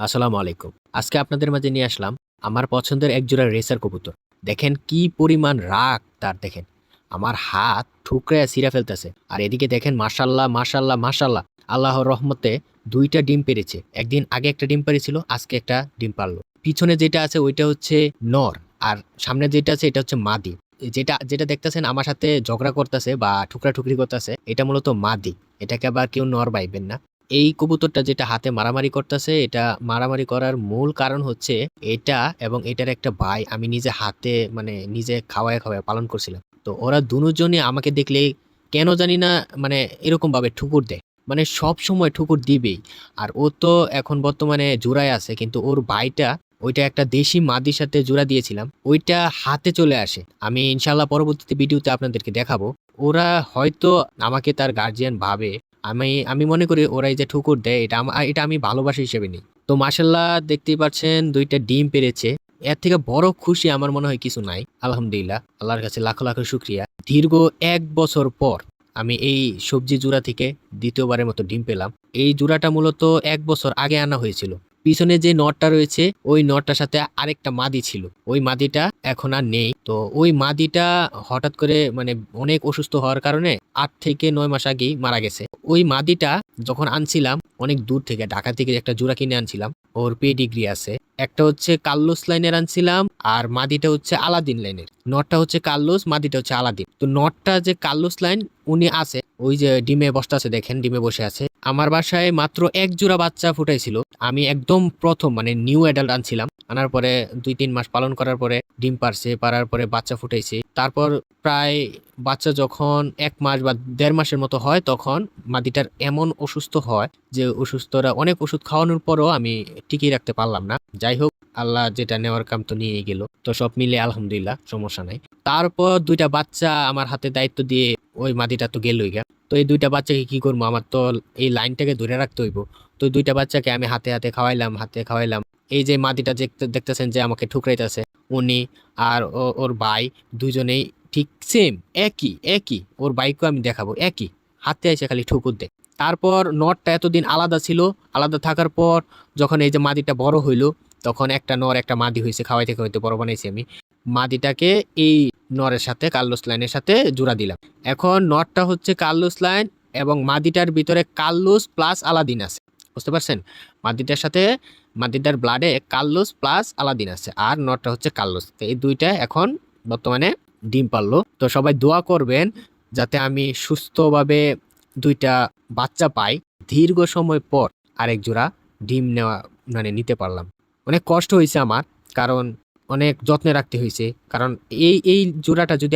আসসালামু আলাইকুম। আজকে আপনাদের মাঝে নিয়ে আসলাম আমার পছন্দের একজোড়া রেসার কবুতর। দেখেন কি পরিমাণ রাগ তার দেখেন। আমার হাত ঠুকরাইয়া ছিঁড়া ফেলতেছে। আর এদিকে দেখেন মাশাআল্লাহ, মাশাআল্লাহ, মাশাআল্লাহ। আল্লাহর রহমতে ২ টা ডিম পেড়েছে। একদিন আগে একটা ডিম পাড়েছিল, আজকে একটা ডিম পাড়ল। পিছনে যেটা আছে ওইটা হচ্ছে নর। আর সামনে যেটা আছে এটা হচ্ছে মাদি। যেটা দেখতেছেন আমার সাথে ঝগড়া করতেছে বা ঠুকরা-ঠুকরি করতেছে, এটা মূলত মাদি। এটাকে আবার কেউ নর ভাইবেন না। এই কবুতরটা যেটা হাতে মারামারি করতেছে, এটা মারামারি করার মূল কারণ হচ্ছে এটা এবং এটার একটা ভাই আমি নিজে হাতে মানে নিজে খাওয়ায় পালন করছিলাম। তো ওরা দুজনই আমাকে দেখলেই কেন জানি না মানে এরকম ভাবে ঠুকুর দেয়। মানে সবসময় ঠুকুর দিবেই। আর ও তো এখন বর্তমানে জোড়ায় আছে, কিন্তু ওর ভাইটা ওইটা একটা দেশি মাদির সাথে জোড়া দিয়েছিলাম। ওইটা হাতে চলে আসে। আমি ইনশাআল্লাহ পরবর্তীতে ভিডিওতে আপনাদেরকে দেখাবো। ওরা হয়তো আমাকে তার গার্ডিয়ান ভাবে। আমি আমি মনে করি ওরা এই যে ঠুকুর দেয় এটা আমি ভালোবাসা হিসেবে নিই। তো মাশাআল্লাহ দেখতেই পাচ্ছেন ২ টা ডিম পেড়েছে। এর থেকে বড় খুশি আমার মনে হয় কিছু নাই। আলহামদুলিল্লাহ। আল্লাহর কাছে লাখো, লাখো শুকরিয়া। দীর্ঘ ১ বছর পর আমি এই সবজি জোড়া থেকে ২য় বারের মতো ডিম পেলাম। এই জোড়াটা মূলত ১ বছর আগে আনা হয়েছিল। পিছনে যে নটটা রয়েছে ওই নটটার সাথে আরেকটা মাদি ছিল। ওই মাদিটা এখন আর নেই। তো ওই মাদিটা হঠাৎ করে মানে অনেক অসুস্থ হওয়ার কারণে ৮ থেকে ৯ মাস আগেই মারা গেছে। ওই মাদিটা যখন আনছিলাম অনেক দূর থেকে ঢাকা থেকে একটা জোড়া কিনে আনছিলাম। ওর পেডিগ্রি আছে। একটা হচ্ছে কার্লোস লাইনের আনছিলাম আর মাদিটা হচ্ছে আলাদিন লাইনের। নটটা হচ্ছে কার্লোস, মাদিটা হচ্ছে আলাদিন। তো নটটা যে কার্লোস লাইন উনি আছে, ওই যে ডিমে বসতে আছে দেখেন, ডিমে বসে আছে। আমার বাসায় মাত্র ১ জোড়া বাচ্চা ফুটাইছিল। আমি একদম প্রথম মানে নিউ অ্যাডাল্ট আনছিলাম। আনার পরে ২-৩ মাস পালন করার পরে ডিম পারছে, পারার পরে বাচ্চা ফুটাইছে। তারপর প্রায় বাচ্চা যখন ১ মাস বা ১.৫ মাসের মতো হয় তখন মাদিটার এমন অসুস্থ হয় যে অসুস্থরা অনেক ওষুধ খাওয়ানোর পরও আমি টিকিয়ে রাখতে পারলাম না। যাই হোক, আল্লাহ যেটা নেওয়ার কাম তো নিয়েই গেল। তো সব মিলে আলহামদুলিল্লাহ সমস্যা নাই। তারপর ২ টা বাচ্চা আমার হাতে দায়িত্ব দিয়ে ওই মাদিটা তো গেলই গা। তো এই ২ টা বাচ্চাকে কি করবো? আমার তো এই লাইনটাকে ধরে রাখতে হইব। তো ২ টা বাচ্চাকে আমি হাতে খাওয়াইলাম। এই যে মাদিটা দেখতেছেন যে আমাকে ঠুকরাইতেছে, উনি আর ওর ভাই দুজনেই ঠিক সেম একই। ওর বাইকও আমি দেখাবো একই। হাতে এসে খালি ঠুকুর দেয়। তারপর নরটা এতদিন আলাদা ছিল। আলাদা থাকার পর যখন এই যে মাদিটা বড় হইল, তখন একটা নর একটা মাদি হইছে। খাওয়াইতে বড় বানাইছি আমি। মাদিটাকে এই নরের সাথে কার্লোস লাইনের সাথে জোড়া দিলাম। এখন নরটা হচ্ছে কার্লোস লাইন এবং মাদিটার ভিতরে কার্লোস প্লাস আলাদিন আছে। বুঝতে পারছেন? মাদিটার সাথে মাদিটার ব্লাডে কার্লোস প্লাস আলাদিন আছে। আর নরটা হচ্ছে কার্লোস। তো এই ২ টা এখন বর্তমানে ডিম পারলো। তো সবাই দোয়া করবেন যাতে আমি সুস্থভাবে ২ টা বাচ্চা পাই। দীর্ঘ সময় পর আরেক জোড়া ডিম নেওয়া মানে নিতে পারলাম। অনেক কষ্ট হইছে আমার। কারণ অনেক যত্নে রাখতে হইছে। কারণ এই জোড়াটা যদি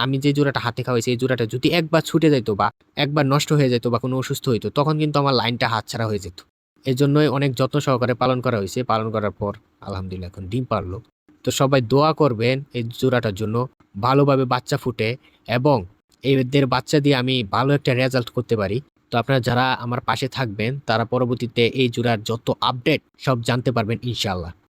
আমি যে জোড়াটা হাতে খাওয়াইছি এই জোড়াটা যদি একবার ছুটে যাইত বা একবার নষ্ট হয়ে যাইত বা কোনো অসুস্থ হইতো, তখন কিন্তু আমার লাইনটা হাতছাড়া হয়ে যেত। এজন্যই অনেক যত্ন সহকারে পালন করা হইছে। পালন করার পর আলহামদুলিল্লাহ এখন ডিম পারলো। তো সবাই দোয়া করবেন এই জোড়াটার জন্য, ভালোভাবে বাচ্চা ফুটে এবং এদের বাচ্চা দিয়ে আমি ভালো একটা রেজাল্ট করতে পারি। তো আপনারা যারা আমার পাশে থাকবেন তারা পরবর্তীতে এই জোড়ার যত আপডেট সব জানতে পারবেন ইনশাআল্লাহ।